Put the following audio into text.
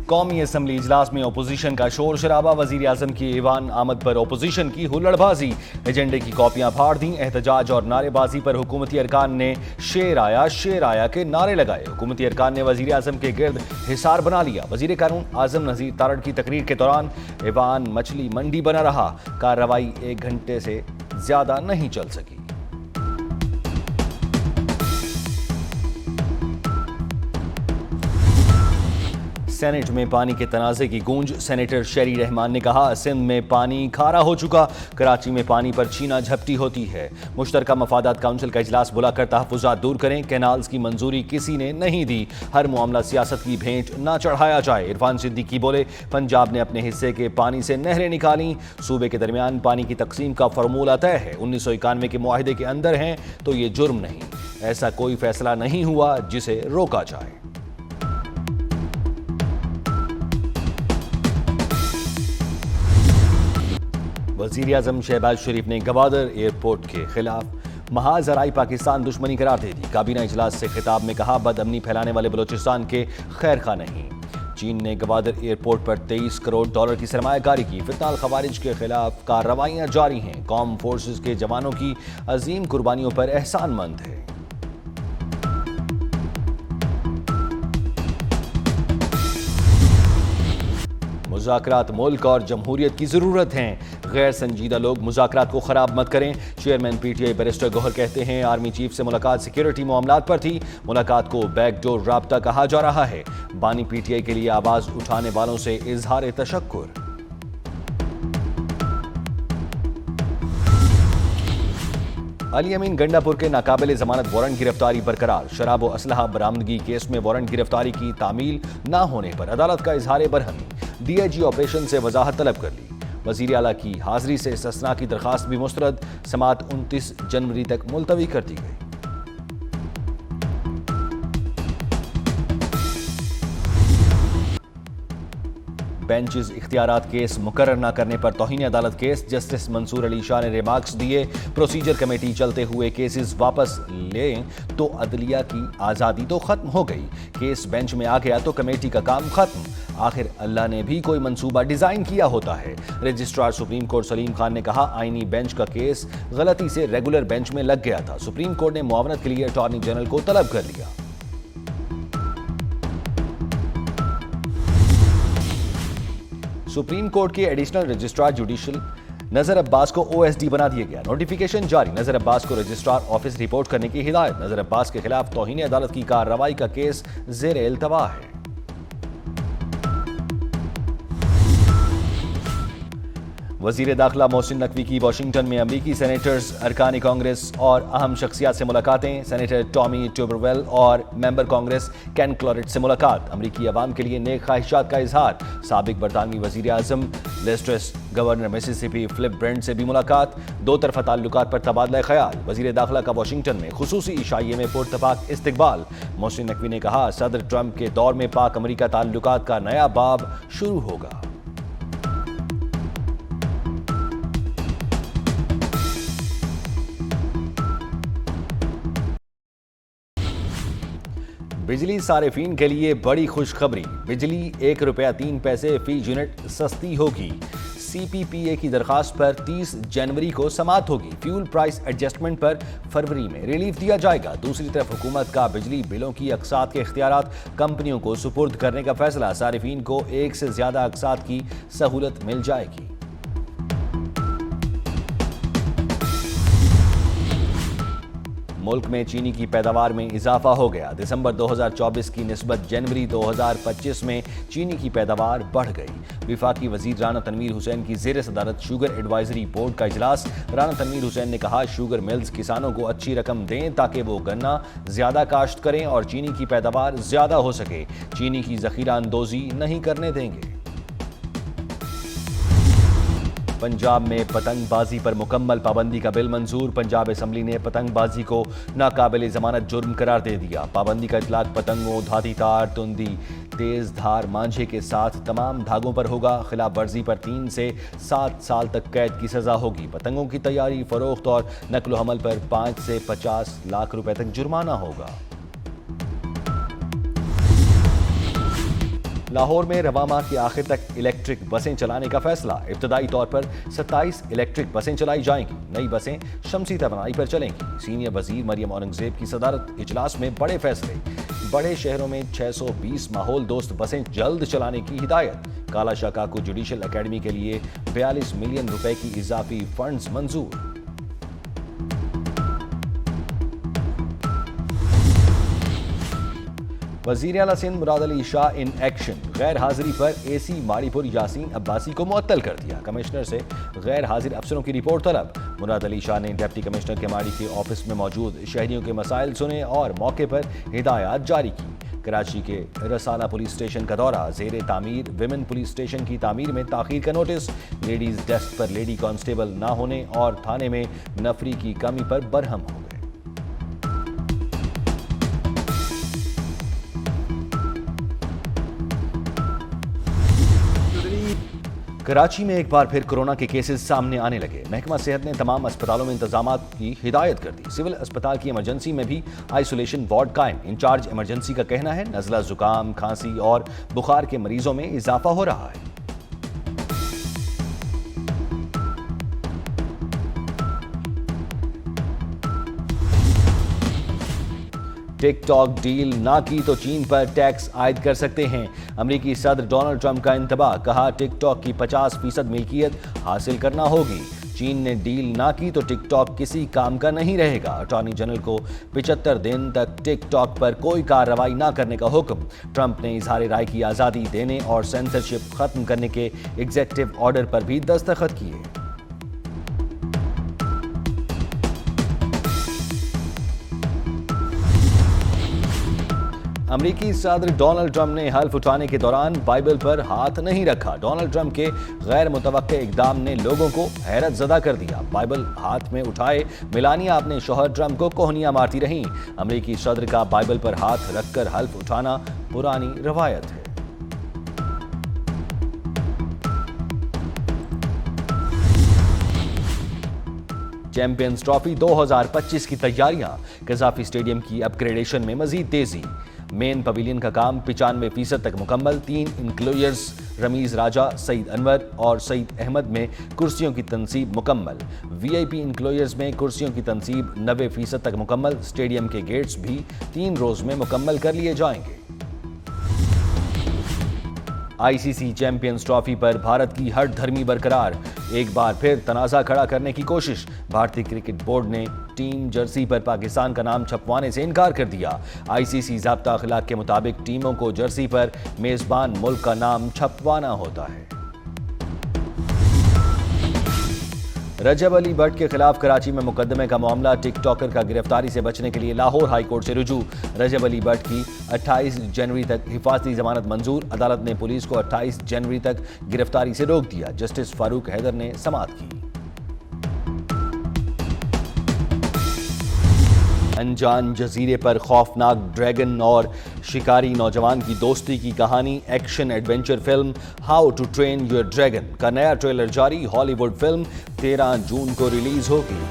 قومی اسمبلی اجلاس میں اپوزیشن کا شور شرابہ، وزیر اعظم کی ایوان آمد پر اپوزیشن کی ہلڑ بازی، ایجنڈے کی کاپیاں پھاڑ دیں، احتجاج اور نعرے بازی پر حکومتی ارکان نے شیر آیا کے نعرے لگائے۔ حکومتی ارکان نے وزیر اعظم کے گرد حصار بنا لیا۔ وزیر قانون اعظم نذیر تارڑ کی تقریر کے دوران ایوان مچھلی منڈی بنا رہا، کارروائی 1 گھنٹے سے زیادہ نہیں چل سکی۔ سینٹ میں پانی کے تنازع کی گونج، سینیٹر شیری رحمان نے کہا سندھ میں پانی کھارا ہو چکا، کراچی میں پانی پر چھینا جھپٹی ہوتی ہے، مشترکہ مفادات کونسل کا اجلاس بلا کر تحفظات دور کریں، کینالز کی منظوری کسی نے نہیں دی، ہر معاملہ سیاست کی بھینٹ نہ چڑھایا جائے۔ عرفان صدیقی بولے پنجاب نے اپنے حصے کے پانی سے نہریں نکالیں، صوبے کے درمیان پانی کی تقسیم کا فارمولہ طے ہے، 1991 کے معاہدے کے اندر ہیں تو یہ جرم نہیں، ایسا کوئی فیصلہ نہیں ہوا جسے روکا جائے۔ وزیر اعظم شہباز شریف نے گوادر ایئرپورٹ کے خلاف محاذ ذرائع پاکستان دشمنی قرار دے دی۔ کابینہ اجلاس سے خطاب میں کہا بد امنی پھیلانے والے بلوچستان کے خیر خواہ نہیں۔ چین نے گوادر ایئرپورٹ پر $23 کروڑ کی سرمایہ کاری کی۔ فتنہ الخوارج کے خلاف کارروائیاں جاری ہیں، قوم فورسز کے جوانوں کی عظیم قربانیوں پر احسان مند ہے۔ مذاکرات ملک اور جمہوریت کی ضرورت ہیں، غیر سنجیدہ لوگ مذاکرات کو خراب مت کریں، chairman P T I barrister Gohar کہتے ہیں آرمی چیف سے ملاقات سیکیورٹی معاملات پر تھی، ملاقات کو بیک ڈور رابطہ کہا جا رہا ہے، بانی پی ٹی آئی کے لیے آواز اٹھانے والوں سے اظہار تشکر۔ علی امین گنڈا پور کے ناقابل ضمانت وارنٹ گرفتاری برقرار، شراب و اسلحہ برآمدگی کیس میں وارنٹ گرفتاری کی تعمیل نہ ہونے پر عدالت کا اظہار برہمی، ڈی آئی جی آپریشن سے وضاحت طلب کر لی، وزیر اعلیٰ کی حاضری سے استثناء کی درخواست بھی مسترد، سماعت 29 جنوری تک ملتوی کر دی گئی۔ بینچز اختیارات کیس مقرر نہ کرنے پر توہین عدالت کیس، جسٹس منصور علی شاہ نے ریمارکس دیے، پروسیجر کمیٹی چلتے ہوئے کیسز واپس لیں تو عدلیہ کی آزادی تو ختم ہو گئی، کیس بینچ میں آ گیا تو کمیٹی کا کام ختم، آخر اللہ نے بھی کوئی منصوبہ ڈیزائن کیا ہوتا ہے۔ Registrar supreme court Salim Khan نے کہا آئینی بینچ کا کیس غلطی سے ریگولر بینچ میں لگ گیا تھا، سپریم کورٹ نے معاونت کے لیے اٹارنی جنرل کو طلب کر لیا۔ سپریم کورٹ کے ایڈیشنل رجسٹرار جوڈیشل نذر عباس کو او ایس ڈی بنا دیا گیا، نوٹیفیکیشن جاری، نذر عباس کو رجسٹرار آفس رپورٹ کرنے کی ہدایت، نذر عباس کے خلاف توہین عدالت کی کارروائی کا کیس زیر التوا ہے۔ وزیر داخلہ محسن نقوی کی واشنگٹن میں امریکی سینیٹرز، ارکان کانگریس اور اہم شخصیات سے ملاقاتیں، سینیٹر ٹامی ٹوبرویل اور ممبر کانگریس کین کلورٹ سے ملاقات، امریکی عوام کے لیے نیک خواہشات کا اظہار، سابق برطانوی وزیر اعظم Liz Truss governor Mississippi Phil Bryant سے بھی ملاقات، دو طرفہ تعلقات پر تبادلہ خیال، وزیر داخلہ کا واشنگٹن میں خصوصی عشائیے میں پرتپاک استقبال، محسن نقوی نے کہا صدر ٹرمپ کے دور میں پاک امریکہ تعلقات کا نیا باب شروع ہوگا۔ بجلی صارفین کے لیے بڑی خوشخبری، بجلی ₹1.03 فی یونٹ سستی ہوگی، سی پی پی اے کی درخواست پر 30 جنوری کو سماعت ہوگی، فیول پرائس ایڈجسٹمنٹ پر فروری میں ریلیف دیا جائے گا۔ دوسری طرف حکومت کا بجلی بلوں کی اقساط کے اختیارات کمپنیوں کو سپرد کرنے کا فیصلہ، صارفین کو ایک سے زیادہ اقساط کی سہولت مل جائے گی۔ ملک میں چینی کی پیداوار میں اضافہ ہو گیا، دسمبر 2024 کی نسبت جنوری 2025 میں چینی کی پیداوار بڑھ گئی۔ وفاقی وزیر رانا تنویر حسین کی زیر صدارت شوگر ایڈوائزری بورڈ کا اجلاس، رانا تنویر حسین نے کہا شوگر ملز کسانوں کو اچھی رقم دیں تاکہ وہ گنا زیادہ کاشت کریں اور چینی کی پیداوار زیادہ ہو سکے، چینی کی ذخیرہ اندوزی نہیں کرنے دیں گے۔ پنجاب میں پتنگ بازی پر مکمل پابندی کا بل منظور، پنجاب اسمبلی نے پتنگ بازی کو ناقابل ضمانت جرم قرار دے دیا، پابندی کا اطلاق پتنگوں، دھاتی تار، تندی، تیز دھار مانجھے کے ساتھ تمام دھاگوں پر ہوگا، خلاف ورزی پر 3 سے 7 سال تک قید کی سزا ہوگی، پتنگوں کی تیاری، فروخت اور نقل و حمل پر 5 سے 50 لاکھ روپے تک جرمانہ ہوگا۔ لاہور میں رواں ماہ کے آخر تک الیکٹرک بسیں چلانے کا فیصلہ، ابتدائی طور پر 27 الیکٹرک بسیں چلائی جائیں گی، نئی بسیں شمسی توانائی پر چلیں گی۔ سینئر وزیر مریم اورنگزیب کی صدارت اجلاس میں بڑے فیصلے، بڑے شہروں میں 620 ماحول دوست بسیں جلد چلانے کی ہدایت۔ کالا شاہ کاکو جوڈیشل اکیڈمی کے لیے 42 ملین روپے کی اضافی فنڈز منظور۔ وزیر اعلیٰ سندھ مراد علی شاہ ان ایکشن، غیر حاضری پر اے سی ماڑی پور یاسین عباسی کو معطل کر دیا، کمشنر سے غیر حاضر افسروں کی رپورٹ طلب۔ مراد علی شاہ نے ڈپٹی کمشنر کے ماڑی کے آفس میں موجود شہریوں کے مسائل سنے اور موقع پر ہدایات جاری کی۔ کراچی کے رسالہ پولیس اسٹیشن کا دورہ، زیر تعمیر ویمن پولیس اسٹیشن کی تعمیر میں تاخیر کا نوٹس، لیڈیز ڈیسک پر لیڈی کانسٹیبل نہ ہونے اور تھانے میں نفری کی کمی پر برہم ہو گئے۔ کراچی میں ایک بار پھر کورونا کے کیسز سامنے آنے لگے، محکمہ صحت نے تمام اسپتالوں میں انتظامات کی ہدایت کر دی۔ سول اسپتال کی ایمرجنسی میں بھی آئسولیشن وارڈ قائم، انچارج ایمرجنسی کا کہنا ہے نزلہ، زکام، کھانسی اور بخار کے مریضوں میں اضافہ ہو رہا ہے۔ ٹک ٹاک ڈیل نہ کی تو چین پر ٹیکس عائد کر سکتے ہیں، امریکی صدر ڈونلڈ ٹرمپ کا انتباہ، کہا ٹک ٹاک کی 50% ملکیت حاصل کرنا ہوگی۔ چین نے ڈیل نہ کی تو ٹک ٹاک کسی کام کا نہیں رہے گا، اٹارنی جنرل کو 75 دن تک ٹک ٹاک پر کوئی کارروائی نہ کرنے کا حکم۔ ٹرمپ نے اظہار رائے کی آزادی دینے اور سینسرشپ ختم کرنے کے ایگزیکٹو آرڈر پر بھی دستخط کیے۔ امریکی صدر ڈونلڈ ٹرمپ نے حلف اٹھانے کے دوران بائبل پر ہاتھ نہیں رکھا، ڈونلڈ ٹرمپ کے غیر متوقع اقدام نے لوگوں کو حیرت زدہ کر دیا، بائبل ہاتھ میں اٹھائے میلانیا اپنے شوہر ٹرمپ کو کوہنیاں مارتی رہیں، امریکی صدر کا بائبل پر ہاتھ رکھ کر حلف اٹھانا پرانی روایت ہے۔ چیمپئنز ٹرافی 2025 کی تیاریاں، قذافی اسٹیڈیم کی اپ گریڈیشن میں مزید تیزی، مین پویلین کا کام 95% تک مکمل، 3 انکلوژرز رمیز راجہ، سعید انور اور سعید احمد میں کرسیوں کی تنصیب مکمل، وی آئی پی انکلوژرز میں کرسیوں کی تنصیب 90% تک مکمل، اسٹیڈیم کے گیٹس بھی 3 روز میں مکمل کر لیے جائیں گے۔ آئی سی سی چیمپئنز ٹرافی پر بھارت کی ہٹ دھرمی برقرار، ایک بار پھر تنازع کھڑا کرنے کی کوشش، بھارتی کرکٹ بورڈ نے ٹیم جرسی پر پاکستان کا نام چھپوانے سے انکار کر دیا، آئی سی سی ضابطہ اخلاق کے مطابق ٹیموں کو جرسی پر میزبان ملک کا نام چھپوانا ہوتا ہے۔ رجب علی بٹ کے خلاف کراچی میں مقدمے کا معاملہ، ٹک ٹاکر کا گرفتاری سے بچنے کے لیے لاہور ہائی کورٹ سے رجوع، رجب علی بٹ کی 28 جنوری تک حفاظتی ضمانت منظور، عدالت نے پولیس کو 28 جنوری تک گرفتاری سے روک دیا، جسٹس فاروق حیدر نے سماعت کی۔ انجان جزیرے پر خوفناک ڈریگن اور شکاری نوجوان کی دوستی کی کہانی، action adventure film how to train your dragon کا نیا ٹریلر جاری، ہالی ووڈ فلم 13 جون کو ریلیز ہوگی۔